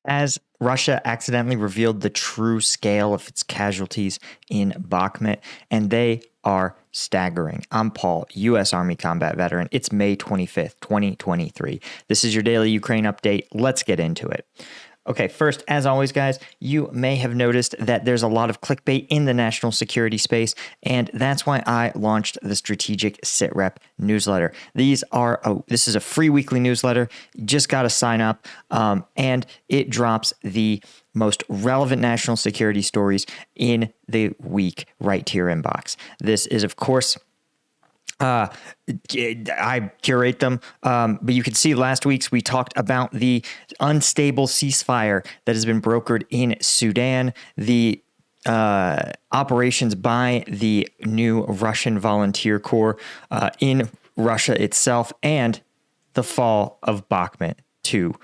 as Russia accidentally revealed the true scale of its casualties in Bakhmut, and they are staggering. I'm Paul, U.S. Army combat veteran. It's May 25th, 2023. This is your daily Ukraine update. Let's get into it. Okay, first, as always, guys, you may have noticed that there's a lot of clickbait in the national security space, and that's why I launched the Strategic SITREP newsletter. This is a free weekly newsletter. You just got to sign up, and it drops the most relevant national security stories in the week right to your inbox. This is, of course, I curate them, but you can see last week's we talked about the unstable ceasefire that has been brokered in Sudan, the operations by the new Russian volunteer corps in Russia itself, and the fall of Bakhmut to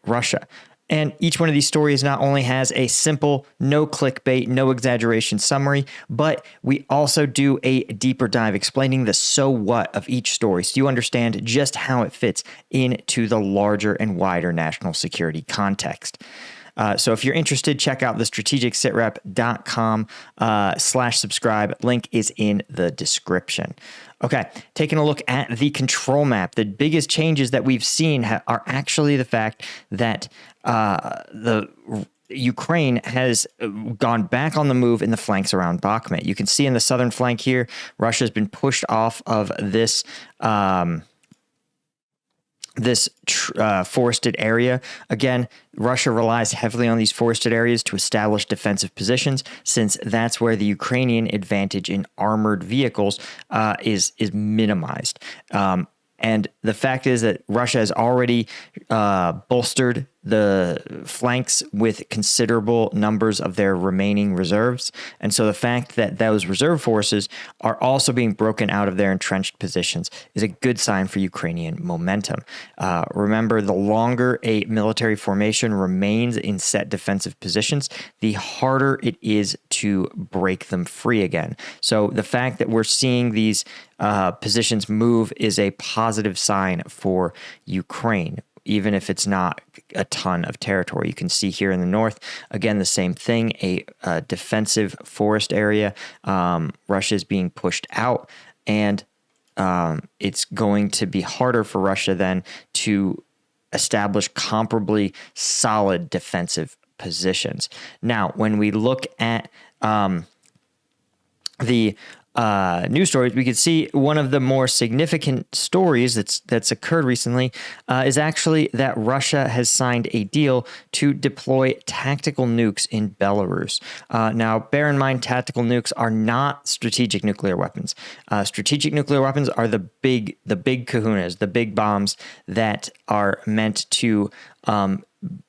Russia. And each one of these stories not only has a simple, no clickbait, no exaggeration summary, but we also do a deeper dive explaining the so what of each story so you understand just how it fits into the larger and wider national security context. So if you're interested, check out the strategicsitrep.com/subscribe. Link is in the description. Okay, taking a look at the control map, the biggest changes that we've seen are actually the fact that the Ukraine has gone back on the move in the flanks around Bakhmut. You can see in the southern flank here, Russia has been pushed off of this forested area. Again, Russia relies heavily on these forested areas to establish defensive positions, since that's where the Ukrainian advantage in armored vehicles is minimized. And the fact is that Russia has already bolstered the flanks with considerable numbers of their remaining reserves. And so the fact that those reserve forces are also being broken out of their entrenched positions is a good sign for Ukrainian momentum. Remember, the longer a military formation remains in set defensive positions, the harder it is to break them free again. So the fact that we're seeing these positions move is a positive sign for Ukraine, even if it's not a ton of territory. You can see here in the north, again, the same thing, a defensive forest area. Russia is being pushed out, and it's going to be harder for Russia then to establish comparably solid defensive positions. Now, when we look at the news stories, we could see one of the more significant stories that's occurred recently is actually that Russia has signed a deal to deploy tactical nukes in Belarus. Now, bear in mind, tactical nukes are not strategic nuclear weapons. Strategic nuclear weapons are the big kahunas, the big bombs that are meant to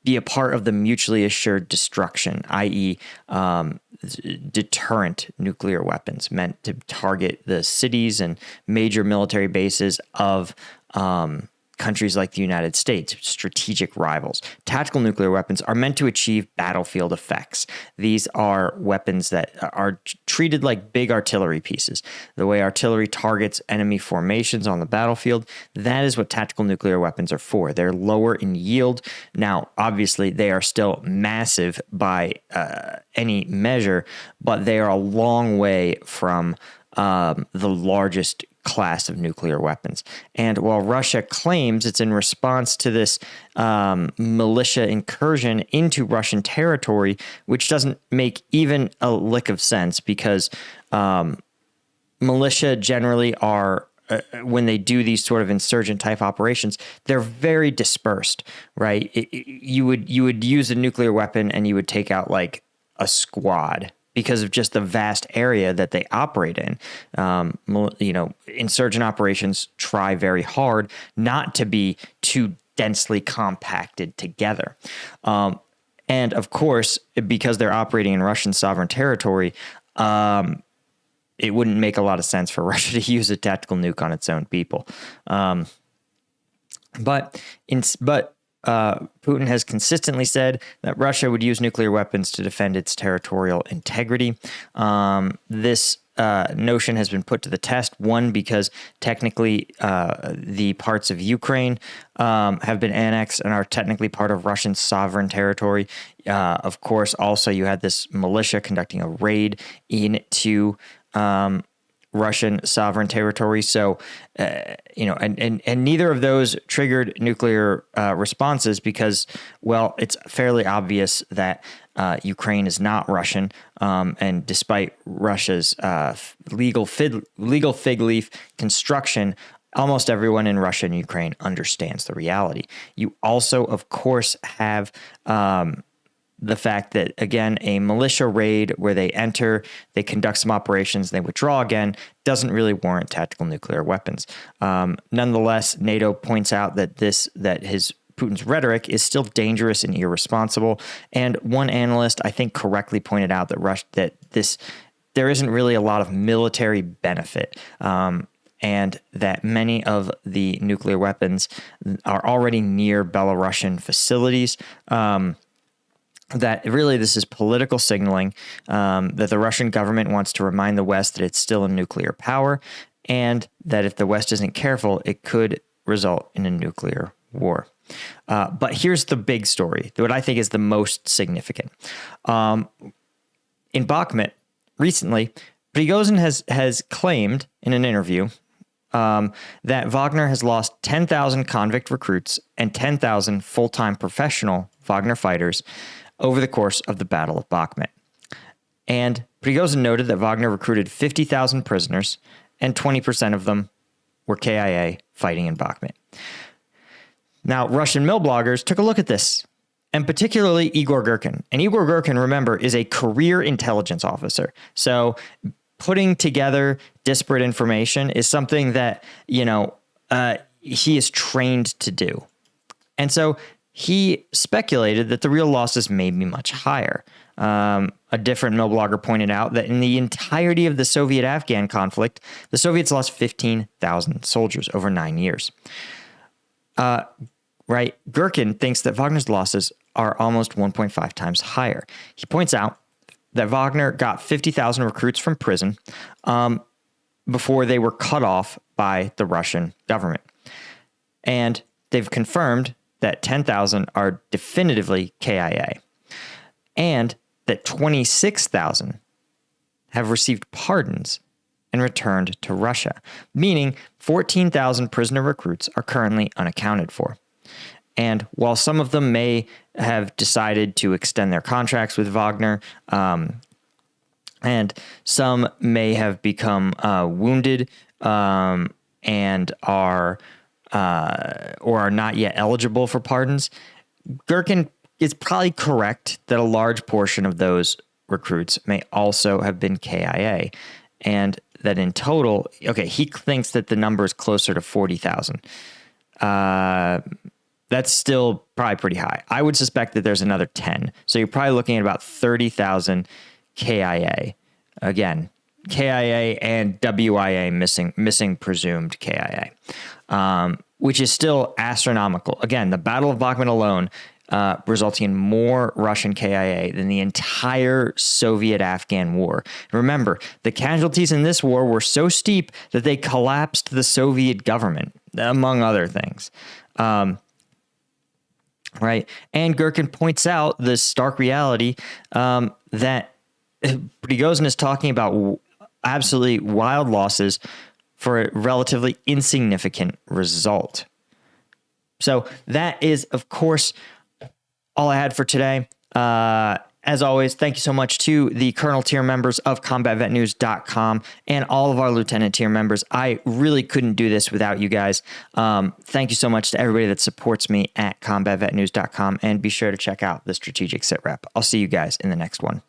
be a part of the mutually assured destruction, i.e., deterrent nuclear weapons meant to target the cities and major military bases of countries like the United States, strategic rivals. Tactical nuclear weapons are meant to achieve battlefield effects. These are weapons that are treated like big artillery pieces. The way artillery targets enemy formations on the battlefield, that is what tactical nuclear weapons are for. They're lower in yield. Now, obviously, they are still massive by any measure, but they are a long way from the largest class of nuclear weapons. And while Russia claims it's in response to this militia incursion into Russian territory, which doesn't make even a lick of sense, because militia generally are, when they do these sort of insurgent type operations, they're very dispersed, right? You would use a nuclear weapon and you would take out like a squad, because of just the vast area that they operate in. Insurgent operations try very hard not to be too densely compacted together. And of course, because they're operating in Russian sovereign territory, it wouldn't make a lot of sense for Russia to use a tactical nuke on its own people. But Putin has consistently said that Russia would use nuclear weapons to defend its territorial integrity. This notion has been put to the test. One, because technically the parts of Ukraine have been annexed and are technically part of Russian sovereign territory. Of course, also you had this militia conducting a raid into Russian sovereign territory. So, and neither of those triggered nuclear responses because, well, it's fairly obvious that Ukraine is not Russian. And despite Russia's legal fig leaf construction, almost everyone in Russia and Ukraine understands the reality. You also, of course, have the fact that, again, a militia raid where they enter, they conduct some operations, they withdraw again, doesn't really warrant tactical nuclear weapons. Nonetheless, NATO points out that Putin's rhetoric is still dangerous and irresponsible. And one analyst, I think, correctly pointed out that there isn't really a lot of military benefit. And that many of the nuclear weapons are already near Belarusian facilities. That really this is political signaling, that the Russian government wants to remind the West that it's still a nuclear power, and that if the West isn't careful, it could result in a nuclear war. But here's the big story, what I think is the most significant. In Bakhmut, recently, Prigozhin has claimed in an interview that Wagner has lost 10,000 convict recruits and 10,000 full-time professional Wagner fighters over the course of the Battle of Bakhmut. And Prigozhin noted that Wagner recruited 50,000 prisoners, and 20% of them were KIA fighting in Bakhmut. Now, Russian mill bloggers took a look at this, and particularly Igor Girkin. And Igor Girkin, remember, is a career intelligence officer. So putting together disparate information is something that, he is trained to do. And so he speculated that the real losses may be much higher. A different mill blogger pointed out that in the entirety of the Soviet-Afghan conflict, the Soviets lost 15,000 soldiers over 9 years. Right? Girkin thinks that Wagner's losses are almost 1.5 times higher. He points out that Wagner got 50,000 recruits from prison before they were cut off by the Russian government. And they've confirmed that 10,000 are definitively KIA, and that 26,000 have received pardons and returned to Russia, meaning 14,000 prisoner recruits are currently unaccounted for. And while some of them may have decided to extend their contracts with Wagner, and some may have become wounded and are not yet eligible for pardons, Girkin is probably correct that a large portion of those recruits may also have been KIA, and that in total, he thinks that the number is closer to 40,000. That's still probably pretty high. I would suspect that there's another 10. So you're probably looking at about 30,000 KIA. Again, KIA and WIA missing presumed KIA, which is still astronomical. Again, the Battle of Bakhmut alone resulting in more Russian KIA than the entire Soviet-Afghan war. Remember, the casualties in this war were so steep that they collapsed the Soviet government, among other things. Right. And Girkin points out the stark reality that Prigozhin is talking about absolutely wild losses for a relatively insignificant result. So that is, of course, all I had for today. As always, thank you so much to the Colonel tier members of CombatVetNews.com and all of our Lieutenant tier members. I really couldn't do this without you guys. Thank you so much to everybody that supports me at CombatVetNews.com, and be sure to check out the Strategic Sit Rep. I'll see you guys in the next one.